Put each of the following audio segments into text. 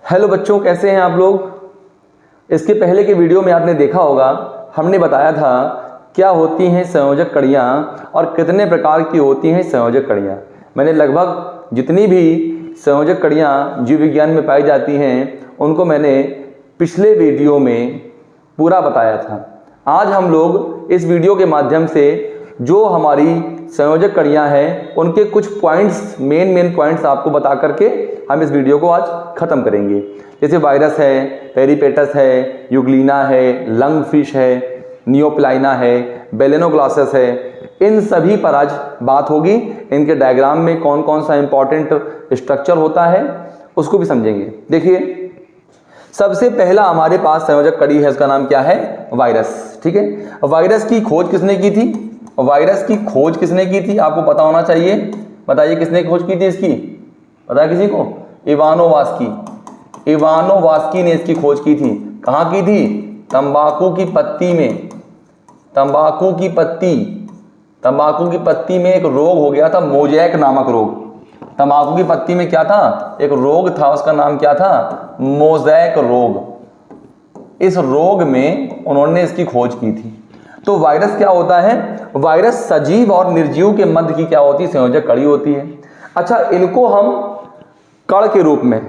Hello बच्चों, कैसे हैं आप लोग। इसके पहले के वीडियो में आपने देखा होगा, हमने बताया था क्या होती हैं संयोजक कड़ियाँ और कितने प्रकार की होती हैं संयोजक कड़ियाँ। मैंने लगभग जितनी भी संयोजक कड़ियाँ जीव विज्ञान में पाई जाती हैं उनको मैंने पिछले वीडियो में पूरा बताया था। आज हम लोग इस वीडियो के माध्यम से जो हमारी संयोजक कड़ियाँ हैं उनके कुछ पॉइंट्स, मेन पॉइंट्स आपको बता करके हम इस वीडियो को आज ख़त्म करेंगे। जैसे वायरस है, पेरिपेटस है, यूग्लिना है, लंग फिश है, नियोप्लाइना है, बेलेनोग्लासेस है, इन सभी पर आज बात होगी। इनके डायग्राम में कौन कौन सा इंपॉर्टेंट स्ट्रक्चर होता है उसको भी समझेंगे। देखिए, सबसे पहला हमारे पास संयोजक कड़ी है, उसका नाम क्या है? वायरस। ठीक है, वायरस की खोज किसने की थी? वायरस की खोज किसने की थी आपको पता होना चाहिए। बताइए किसने खोज की थी इसकी? पता है किसी को? इवानोवास्की। इवानोवास्की ने इसकी खोज की थी। कहाँ की थी? तंबाकू की पत्ती में। तंबाकू की पत्ती में एक रोग हो गया था, मोजैक नामक रोग। तंबाकू की पत्ती में क्या था? एक रोग था, उसका नाम क्या था? मोजैक रोग। इस रोग में उन्होंने इसकी खोज की थी। तो वायरस क्या होता है? वायरस सजीव और निर्जीव के मध्य की क्या होती है? संयोजक कड़ी होती है। अच्छा, इनको हम कण के रूप में,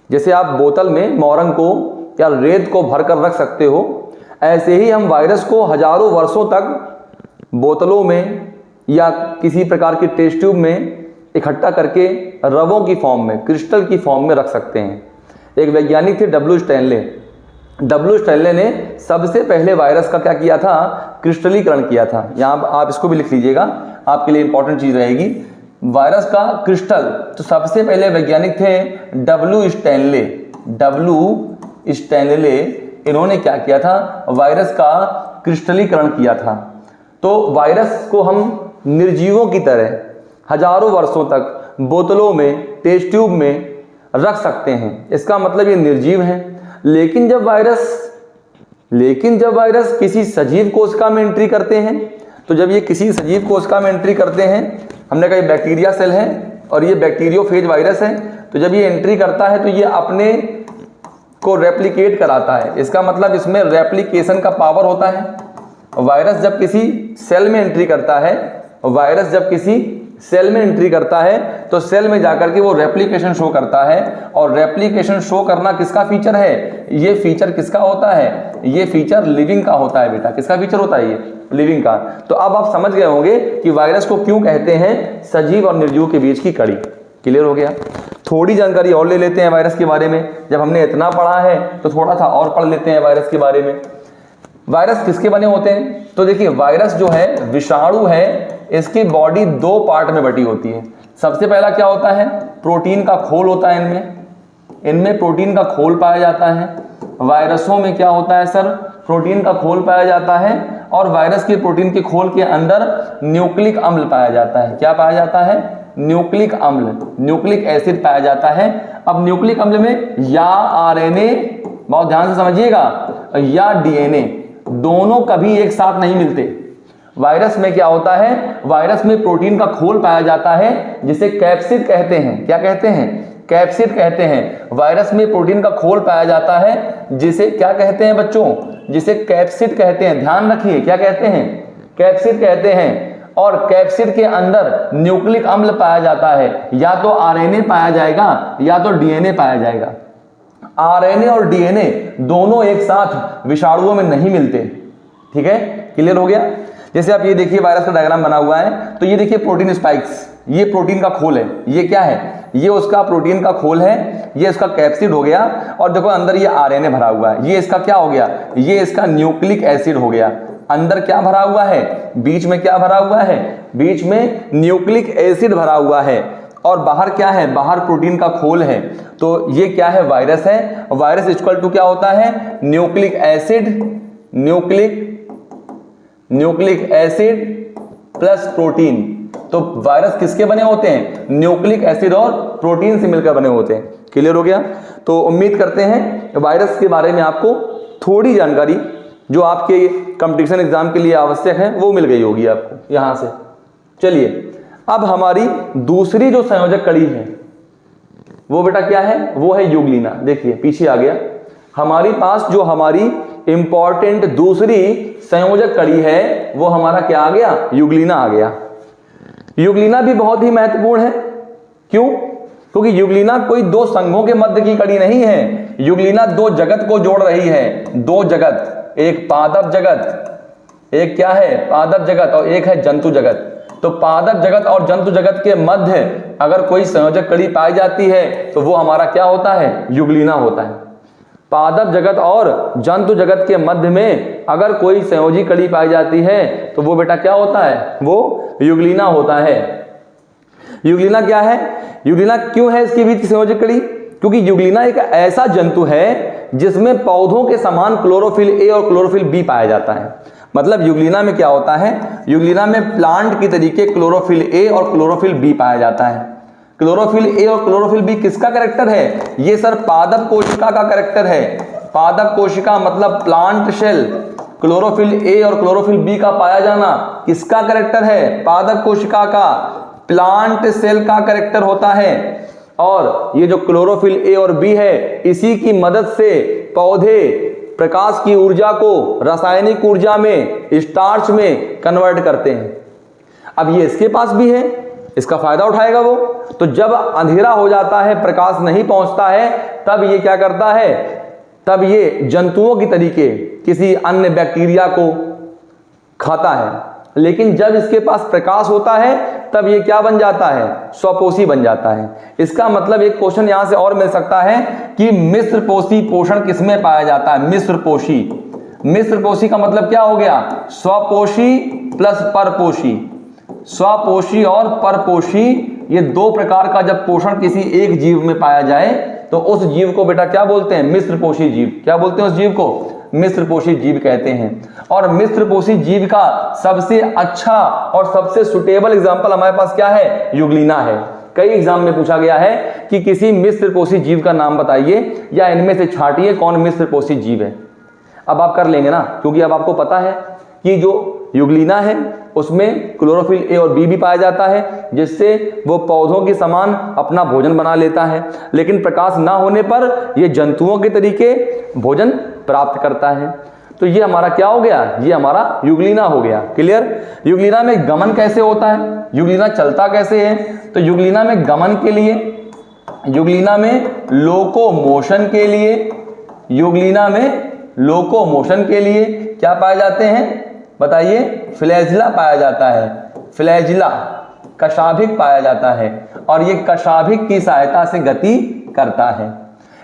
जैसे आप बोतल में मोरंग को या रेत को भरकर रख सकते हो, ऐसे ही हम वायरस को हजारों वर्षों तक बोतलों में या किसी प्रकार की टेस्ट ट्यूब में इकट्ठा करके रवों की फॉर्म में, क्रिस्टल की फॉर्म में रख सकते हैं। एक वैज्ञानिक थे डब्ल्यू स्टैनले ने सबसे पहले वायरस का क्या किया था? क्रिस्टलीकरण किया था। यहाँ आप इसको भी लिख लीजिएगा, आपके लिए इंपॉर्टेंट चीज रहेगी। वायरस का क्रिस्टल, तो सबसे पहले वैज्ञानिक थे डब्ल्यू स्टैनले। इन्होंने क्या किया था? वायरस का क्रिस्टलीकरण किया था। तो वायरस को हम निर्जीवों की तरह हजारों वर्षों तक बोतलों में, टेस्ट ट्यूब में रख सकते हैं। इसका मतलब ये निर्जीव है। लेकिन जब वायरस किसी सजीव कोशिका में एंट्री करते हैं, तो जब ये किसी सजीव कोशिका में एंट्री करते हैं, हमने कहा बैक्टीरिया सेल है और ये बैक्टीरियोफेज वायरस है, तो जब ये एंट्री करता है तो ये अपने को रेप्लिकेट कराता है। इसका मतलब इसमें रेप्लिकेशन का पावर होता है। वायरस जब किसी सेल में एंट्री करता है, तो सेल में जाकर के वो रेप्लिकेशन शो करता है। और रेप्लिकेशन शो करना किसका फीचर है? ये फीचर किसका होता है? ये फीचर लिविंग का होता है बेटा। किसका फीचर होता है? ये लिविंग का। तो अब आप समझ गए होंगे कि वायरस को क्यों कहते हैं सजीव और निर्जीव के बीच की कड़ी। क्लियर हो गया? थोड़ी जानकारी और ले लेते हैं वायरस के बारे में। जब हमने इतना पढ़ा है तो थोड़ा सा और पढ़ लेते हैं वायरस के बारे में। वायरस किसके बने होते हैं? तो देखिए, वायरस जो है विषाणु है, इसकी बॉडी दो पार्ट में बटी होती है। सबसे पहला क्या होता है? प्रोटीन का खोल होता है। इनमें प्रोटीन का खोल पाया जाता है। वायरसों में क्या होता है सर? प्रोटीन का खोल पाया जाता है। और वायरस के प्रोटीन के खोल के अंदर न्यूक्लिक अम्ल पाया जाता है। क्या पाया जाता है? न्यूक्लिक अम्ल, न्यूक्लिक एसिड पाया जाता है। अब न्यूक्लिक अम्ल में या आरएनए, बहुत ध्यान से समझिएगा, या डीएनए, दोनों कभी एक साथ नहीं मिलते। वायरस में क्या होता है? वायरस में प्रोटीन का खोल पाया जाता है जिसे कैप्सिड कहते हैं। क्या कहते हैं? कैप्सिड कहते हैं। वायरस में प्रोटीन का खोल पाया जाता है जिसे क्या कहते हैं बच्चों? जिसे कैप्सिड कहते हैं। ध्यान रखिए, क्या कहते हैं? कैप्सिड कहते हैं। और कैप्सिड के अंदर न्यूक्लिक अम्ल पाया जाता है। या तो आरएनए पाया जाएगा या तो डीएनए पाया जाएगा। आरएनए और डीएनए दोनों एक साथ विषाणुओं में नहीं मिलते। ठीक है, क्लियर हो गया? जैसे आप ये देखिए, वायरस का डायग्राम बना हुआ है, तो ये देखिए प्रोटीन स्पाइक्स, ये प्रोटीन का खोल है। ये क्या है? ये उसका प्रोटीन का खोल है, ये इसका कैप्सिड हो गया। और देखो अंदर ये आरएनए भरा हुआ है। ये इसका क्या हो गया? ये इसका न्यूक्लिक एसिड हो गया। अंदर क्या भरा हुआ है? बीच में क्या भरा हुआ है? बीच में न्यूक्लिक एसिड भरा हुआ है। और बाहर क्या है? बाहर प्रोटीन का खोल है। तो ये क्या है? वायरस है। वायरस इक्वल टू क्या होता है? Nucleic acid plus protein. तो वायरस किसके बने होते हैं? न्यूक्लिक एसिड और प्रोटीन से मिलकर बने होते हैं। क्लियर हो गया? तो उम्मीद करते हैं वायरस के बारे में आपको थोड़ी जानकारी जो आपके कंपटीशन एग्जाम के लिए आवश्यक है वो मिल गई होगी आपको यहां से। चलिए, अब हमारी दूसरी जो संयोजक कड़ी है वो बेटा क्या है, वो है यूग्लिना। देखिए पीछे आ गया हमारी पास जो हमारी इंपॉर्टेंट दूसरी संयोजक कड़ी है वो हमारा क्या आ गया, यूग्लिना आ गया। यूग्लिना भी बहुत ही महत्वपूर्ण है। क्यों? क्योंकि यूग्लिना कोई दो संघों के मध्य की कड़ी नहीं है, यूग्लिना दो जगत को जोड़ रही है। दो जगत, एक पादप जगत, एक क्या है पादप जगत, और एक है जंतु जगत। तो पादप जगत और जंतु जगत के मध्य अगर कोई संयोजक कड़ी पाई जाती है तो वो हमारा क्या होता है, यूग्लिना होता है। पादप जगत और जंतु जगत के मध्य में अगर कोई संयोजी कड़ी पाई जाती है तो वो बेटा क्या होता है, वो यूग्लिना होता है। यूग्लिना क्या है, यूग्लिना क्यों है इसके बीच की संयोजक कड़ी? क्योंकि यूग्लिना एक ऐसा जंतु है जिसमें पौधों के समान क्लोरोफिल ए और क्लोरोफिल बी पाया जाता है। मतलब यूग्लिना में क्या होता है, यूग्लिना में प्लांट की तरीके क्लोरोफिल ए और क्लोरोफिल बी पाया जाता है। क्लोरोफिल ए और क्लोरोफिल बी किसका कैरेक्टर है? ये सर पादप कोशिका का कैरेक्टर है। पादप कोशिका मतलब प्लांट सेल, क्लोरोफिल ए और क्लोरोफिल बी का पाया जाना किसका कैरेक्टर है? पादप कोशिका का, प्लांट सेल का कैरेक्टर होता है। और ये जो क्लोरोफिल ए और बी है इसी की मदद से पौधे प्रकाश की ऊर्जा को रासायनिक ऊर्जा में, स्टार्च में कन्वर्ट करते हैं। अब ये इसके पास भी है, इसका फायदा उठाएगा वो। तो जब अंधेरा हो जाता है, प्रकाश नहीं पहुंचता है, तब ये क्या करता है, तब ये जंतुओं की तरीके किसी अन्य बैक्टीरिया को खाता है। लेकिन जब इसके पास प्रकाश होता है तब ये क्या बन जाता है, स्वपोषी बन जाता है। इसका मतलब एक क्वेश्चन यहां से और मिल सकता है कि मिश्र पोषी पोषण किसमें पाया जाता है? मिश्र पोषी। मिश्र पोषी का मतलब क्या हो गया, स्वपोषी प्लस परपोषी। स्वपोषी और परपोषी ये दो प्रकार का जब पोषण किसी एक जीव में पाया जाए तो उस जीव को बेटा क्या बोलते हैं, मिश्र पोषी जीव। क्या बोलते हैं उस जीव को? मिश्र पोषी जीव कहते हैं। और मिश्र पोषी जीव का सबसे अच्छा और सबसे सुटेबल एग्जांपल हमारे पास क्या है, यूग्लिना है। कई एग्जाम में पूछा गया है कि किसी मिश्र पोषी जीव का नाम बताइए या इनमें से छांटिए कौन मिश्र पोषी जीव है। अब आप कर लेंगे ना, क्योंकि अब आपको पता है कि जो यूग्लिना है उसमें क्लोरोफिल ए और बी भी पाया जाता है, जिससे वो पौधों के समान अपना भोजन बना लेता है। लेकिन प्रकाश ना होने पर ये जंतुओं के तरीके भोजन प्राप्त करता है। तो ये हमारा क्या हो गया, ये हमारा यूग्लिना हो गया। क्लियर? यूग्लिना में गमन कैसे होता है, यूग्लिना चलता कैसे है? तो यूग्लिना में गमन के लिए, यूग्लिना में लोकोमोशन के लिए, यूग्लिना में लोकोमोशन के लिए क्या पाए जाते हैं बताइए? फ्लैजिला पाया जाता है। फ्लैजिला, कशाभिक पाया जाता है और ये कशाभिक की सहायता से गति करता है।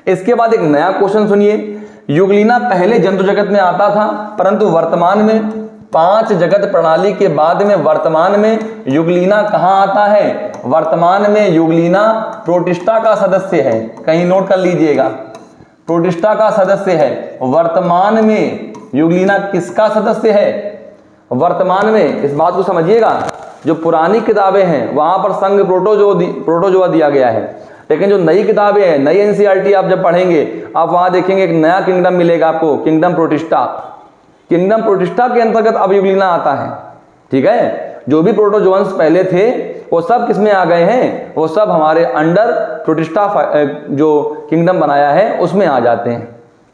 इसके बाद एक नया क्वेश्चन सुनिए। यूग्लिना पहले जंतु जगत में आता था, परंतु वर्तमान में 5 जगत प्रणाली के बाद में वर्तमान में यूग्लिना कहाँ आता है? वर्तमान में यूग्लिना प्रोटिस्टा का सदस्य है। कहीं नोट कर लीजिएगा, प्रोटिस्टा का सदस्य है। वर्तमान में यूग्लिना किसका सदस्य है? वर्तमान में, इस बात को समझिएगा, जो पुरानी किताबें हैं वहां पर संघ प्रोटोजोआ दिया गया है, लेकिन जो नई किताबें हैं, नई एनसीईआरटी आप जब पढ़ेंगे आप वहां देखेंगे एक नया किंगडम मिलेगा आपको, किंगडम प्रोटिस्टा। किंगडम प्रोटिस्टा के अंतर्गत अब यूग्लिना आता है। ठीक है? जो भी प्रोटोजोअन्स पहले थे वो सब किसमें आ गए हैं, वो सब हमारे अंडर प्रोटिस्टा जो किंगडम बनाया है उसमें आ जाते हैं।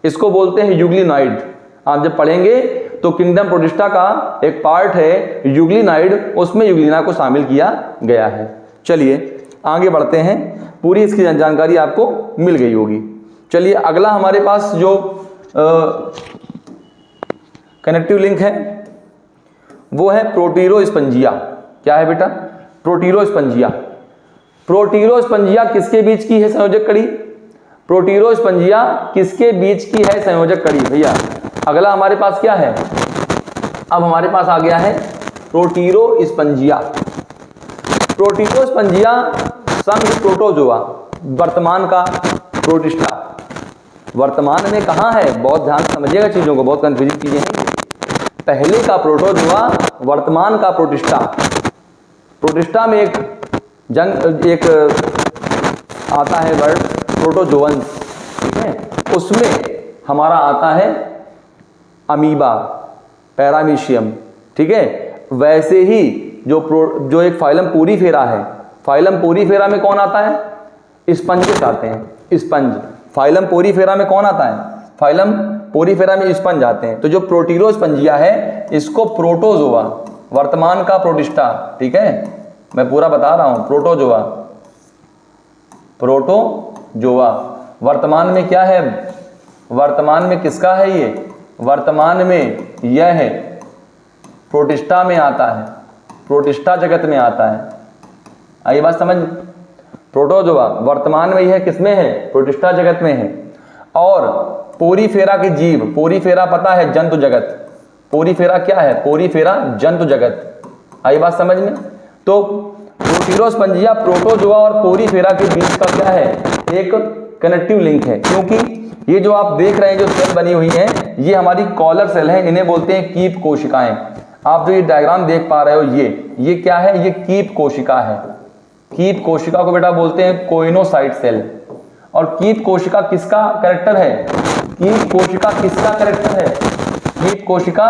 इसको बोलते हैं यूग्लिनाइड। आप जब पढ़ेंगे तो किंगडम प्रोटिस्टा का एक पार्ट है यूग्लिनाइड, उसमें यूग्लिना को शामिल किया गया है। चलिए आगे बढ़ते हैं, पूरी इसकी जानकारी आपको मिल गई होगी। चलिए अगला हमारे पास जो कनेक्टिव लिंक है वो है प्रोटीरोस्पंजिया। क्या है बेटा? प्रोटीरोस्पंजिया। प्रोटीरोस्पंजिया किसके बीच की है संयोजक कड़ी? प्रोटीरोस्पंजिया किसके बीच की है संयोजक कड़ी भैया? अगला हमारे पास क्या है? अब हमारे पास आ गया है प्रोटीरोस्पंजिया। प्रोटीरोस्पंजिया संघ प्रोटोजोआ, वर्तमान का प्रोटिस्टा। वर्तमान में कहाँ है? बहुत ध्यान से समझिएगा चीजों को, बहुत कंफ्यूजिंग चीजें हैं। पहले का प्रोटोजोआ, वर्तमान का प्रोटिस्टा। प्रोटिस्टा में एक आता है वर्ड प्रोटोजोअन्स, ठीक है? उसमें हमारा आता है अमीबा, पैरामीशियम। ठीक है? वैसे ही जो एक फाइलम पोरीफेरा है, फाइलम पोरीफेरा में कौन आता है? स्पंजेस आते हैं, स्पंज। फाइलम पोरीफेरा में कौन आता है? फाइलम पोरीफेरा में स्पंज आते हैं। तो जो प्रोटीरोस्पंजिया है इसको प्रोटोजोआ, वर्तमान का प्रोटिस्टा, ठीक है, मैं पूरा बता रहा हूं, प्रोटोजोआ, प्रोटोजोआ वर्तमान में क्या है? वर्तमान में किसका है ये? वर्तमान में यह है प्रोटिस्टा में आता है, प्रोटिस्टा जगत में आता है। आइए बात समझ, प्रोटोजोआ वर्तमान में यह किसमें है? प्रोटिस्टा जगत में है। और पोरीफेरा के जीव, पोरीफेरा पता है जंतु जगत, पोरीफेरा क्या है? पोरीफेरा जंतु जगत। आई बात समझ में? तो प्रोटीरोस्पंजिया, प्रोटोजोआ और पोरीफेरा के बीच का क्या है? एक कनेक्टिव लिंक है, क्योंकि ये जो आप देख रहे हैं जो सेल बनी हुई हैं ये हमारी कॉलर सेल है, इन्हें बोलते हैं कीप कोशिकाएं। आप जो ये डायग्राम देख पा रहे हो ये क्या है? ये कीप कोशिका है। कीप कोशिका को बेटा बोलते हैं कोइनोसाइट सेल। और कीप कोशिका किसका कैरेक्टर है? कीप कोशिका किसका कैरेक्टर है? कीप कोशिका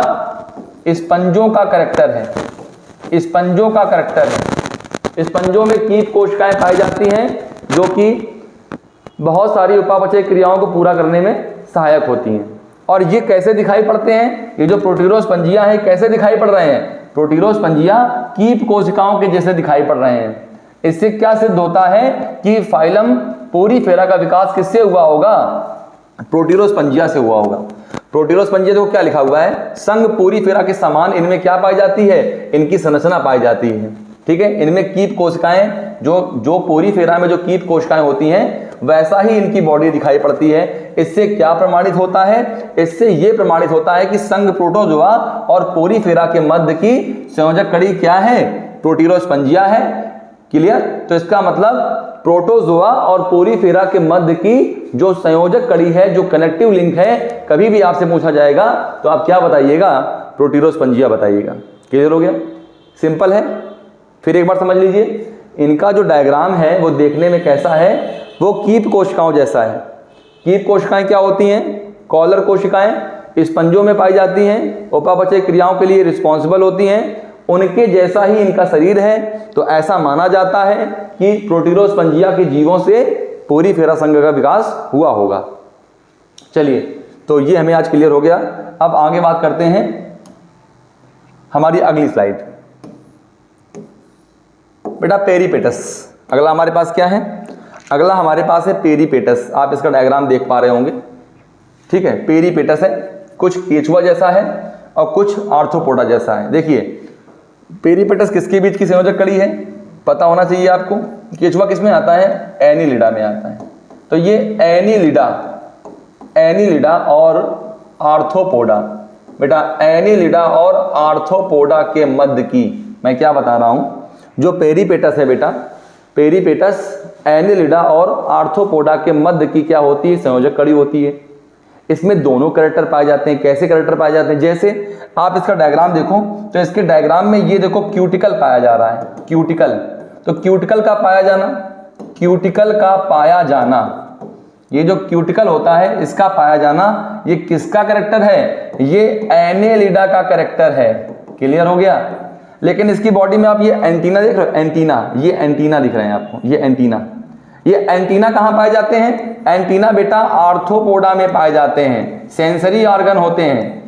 स्पंजों का कैरेक्टर है, स्पंजों का कैरेक्टर है। स्पंजों में कीप कोशिकाएं पाई जाती हैं जो कि बहुत सारी उपापचय क्रियाओं को पूरा करने में सहायक होती हैं। और ये कैसे दिखाई पड़ते हैं? ये जो प्रोटीरोस्पंजिया है कैसे दिखाई पड़ रहे हैं? प्रोटीरोस्पंजिया कीप कोशिकाओं के जैसे दिखाई पड़ रहे हैं। इससे क्या सिद्ध होता है कि फाइलम पोरीफेरा का विकास किससे हुआ होगा? प्रोटीरोस्पंजिया से हुआ होगा। प्रोटीरोस्पंजिया देखो क्या लिखा हुआ है, संघ पोरीफेरा के समान इनमें क्या पाई जाती है? इनकी संरचना पाई जाती है, ठीक है। इनमें कीप कोशिकाएं, जो पोरीफेरा में जो कीप कोशिकाएं होती हैं वैसा ही इनकी बॉडी दिखाई पड़ती है। इससे क्या प्रमाणित होता है? इससे यह प्रमाणित होता है कि संघ प्रोटोजोआ और पोरीफेरा के मध्य की संयोजक कड़ी क्या है? प्रोटीरोस्पंजिया है। क्लियर? तो इसका मतलब प्रोटोजोआ और पोरीफेरा के मध्य की जो संयोजक कड़ी है, जो कनेक्टिव लिंक है, कभी भी आपसे पूछा जाएगा तो आप क्या बताइएगा? प्रोटीरोस्पंजिया बताइएगा। क्लियर हो गया? सिंपल है। फिर एक बार समझ लीजिए, इनका जो डायग्राम है वो देखने में कैसा है? वो कीप कोशिकाओं जैसा है। कीप कोशिकाएं क्या होती हैं? कॉलर कोशिकाएं, स्पंजों में पाई जाती हैं, उपापचय क्रियाओं के लिए रिस्पॉन्सिबल होती हैं। उनके जैसा ही इनका शरीर है। तो ऐसा माना जाता है कि प्रोटीरोस्पंजिया के जीवों से पोरीफेरा संघ का विकास हुआ होगा। चलिए, तो ये हमें आज क्लियर हो गया। अब आगे बात करते हैं हमारी अगली स्लाइड। बेटा पेरीपेटस, अगला हमारे पास क्या है? अगला हमारे पास है पेरीपेटस। आप इसका डायग्राम देख पा रहे होंगे, ठीक है। पेरीपेटस है, कुछ केचुआ जैसा है और कुछ आर्थ्रोपोडा जैसा है। देखिए, पेरीपेटस किसके बीच की संयोजक कड़ी है? पता होना चाहिए आपको। केचुआ किस में आता है? एनीलिडा में आता है। तो ये एनीलिडा और आर्थ्रोपोडा, बेटा एनीलिडा और आर्थ्रोपोडा के मध्य की मैं क्या बता रहा हूं, जो पेरीपेटस है बेटा, पेरीपेटस एनीलिडा और आर्थ्रोपोडा के मध्य की क्या होती है? संयोजक कड़ी होती है। इसमें दोनों कैरेक्टर पाए जाते हैं। कैसे कैरेक्टर पाए जाते हैं? जैसे आप इसका डायग्राम देखो तो इसके डायग्राम में ये देखो क्यूटिकल पाया जा रहा है, क्यूटिकल। तो क्यूटिकल का पाया जाना, क्यूटिकल का पाया जाना, ये जो क्यूटिकल होता है इसका पाया जाना, ये किसका कैरेक्टर है? ये एनीलिडा का कैरेक्टर है। क्लियर हो गया? लेकिन इसकी बॉडी में आप ये एंटीना देख रहे हो, एंटीना, ये एंटीना दिख रहे हैं आपको, ये एंटीना। ये एंटीना कहां पाए जाते हैं? एंटीना बेटा आर्थ्रोपोडा में पाए जाते हैं। सेंसरी ऑर्गन होते हैं,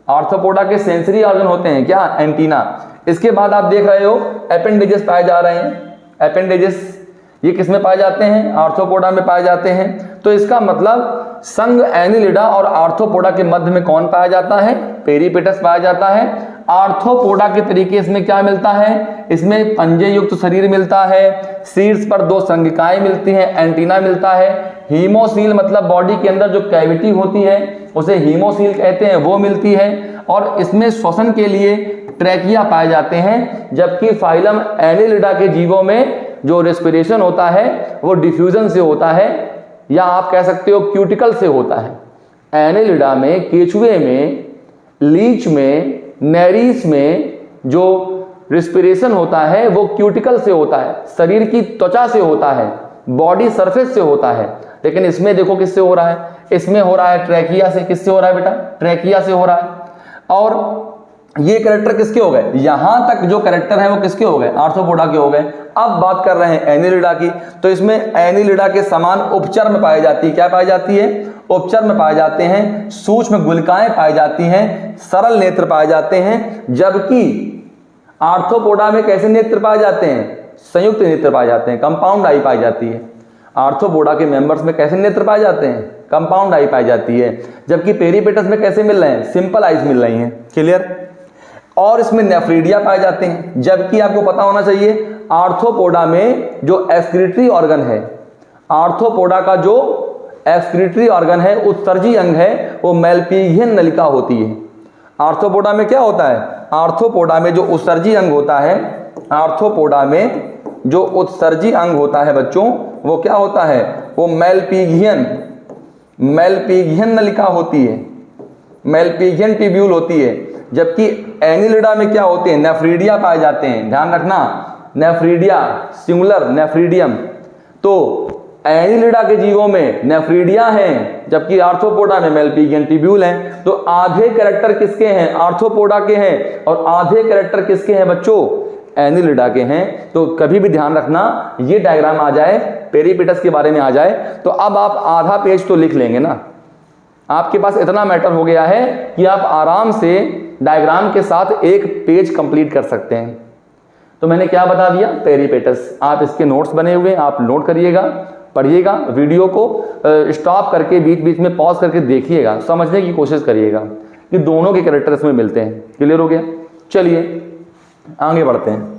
आर्थ्रोपोडा के सेंसरी ऑर्गन होते हैं क्या? एंटीना। इसके बाद आप देख रहे हो एपेंडेजेस पाए जा रहे हैं। एपेंडेजेस ये किस में पाए जाते हैं? आर्थ्रोपोडा में पाए जाते हैं। तो इसका मतलब संघ एनीलिडा और आर्थ्रोपोडा के मध्य में कौन पाया जाता है? पेरीपेटस पाया जाता है। आर्थ्रोपोडा के तरीके इसमें क्या मिलता है? इसमें पंजे युक्त शरीर मिलता है, शीर्ष पर दो संघिकाएं मिलती हैं, एंटीना मिलता है, हीमोसील मतलब बॉडी के अंदर जो कैविटी होती है उसे हीमोसील कहते हैं, वो मिलती है। और इसमें श्वसन के लिए ट्रैकिया पाए जाते हैं। जबकि फाइलम एनीलिडा के जीवों में जो रेस्पिरेशन होता है वो डिफ्यूजन से होता है, या आप कह सकते हो क्यूटिकल से होता है। एनीलिडा में, केचुए में, लीच में, नेरीस में जो रेस्पिरेशन होता है वो क्यूटिकल से होता है, शरीर की त्वचा से होता है, बॉडी सरफेस से होता है। लेकिन इसमें देखो किससे हो रहा है? इसमें हो रहा है ट्रैकिया से। किससे हो रहा है बेटा? ट्रैकिया से हो रहा है। और ये कैरेक्टर किसके हो गए? यहां तक जो कैरेक्टर है वो किसके हो गए? आर्थ्रोपोडा के हो गए। अब बात कर रहे हैं एनिलिडा की, तो इसमें एनिलिडा के समान उपचर्म पाई जाती है। क्या पाई जाती है? उपचर्म पाए जाते हैं, सूक्ष्म गुलिकाएं पाई जाती हैं, सरल नेत्र पाए जाते हैं। जबकि आर्थ्रोपोडा में कैसे नेत्र पाए जाते हैं? संयुक्त नेत्र पाए जाते हैं, कंपाउंड आई पाई जाती है। आर्थ्रोपोडा के मेंबर्स में कैसे नेत्र पाए जाते हैं? कंपाउंड आई पाई जाती है। जबकि पेरिपेटस में कैसे मिल रहे हैं? सिंपल आईज मिल रही हैं। क्लियर? और इसमें नेफ्रीडिया पाए जाते हैं। जबकि आपको पता होना चाहिए आर्थ्रोपोडा में जो एक्सक्रीटरी ऑर्गन है, आर्थ्रोपोडा का जो एक्सक्रीटरी ऑर्गन है, उत्सर्जी अंग है, वो मेलपिगियन नलिका होती है। आर्थ्रोपोडा में क्या होता है? आर्थ्रोपोडा में जो उत्सर्जी अंग होता है, आर्थ्रोपोडा में जो उत्सर्जी अंग होता है बच्चों, वो क्या होता है? वो मेलपिगियन नलिका होती है, मेलपिगियन ट्यूब्यूल होती है। जबकि एनिलिडा में क्या होते हैं? नेफ्रीडिया पाए जाते हैं। ध्यान रखना, नेफ्रीडिया सिंगुलर, नेफ्रीडियम। तो एनिलिडा के जीवों में नेफ्रीडिया हैं, जबकि आर्थ्रोपोडा में मेलपिगियन ट्यूब्यूल हैं। तो आधे कैरेक्टर किसके हैं? आर्थ्रोपोडा के हैं। और आधे कैरेक्टर किसके हैं बच्चों? एनिलिडा के हैं। तो कभी भी ध्यान रखना, ये डायग्राम आ जाए, पेरिपेटस के बारे में आ जाए, तो अब आप आधा पेज तो लिख लेंगे ना। आपके पास इतना मैटर हो गया है कि आप आराम से डायग्राम के साथ एक पेज कंप्लीट कर सकते हैं। तो मैंने क्या बता दिया? पेरिपेटस। आप इसके नोट्स बने हुए हैं, आप नोट करिएगा, पढ़िएगा, वीडियो को स्टॉप करके बीच बीच में पॉज करके देखिएगा, समझने की कोशिश करिएगा कि दोनों के कैरेक्टर इसमें मिलते हैं। क्लियर हो गया? चलिए आगे बढ़ते हैं।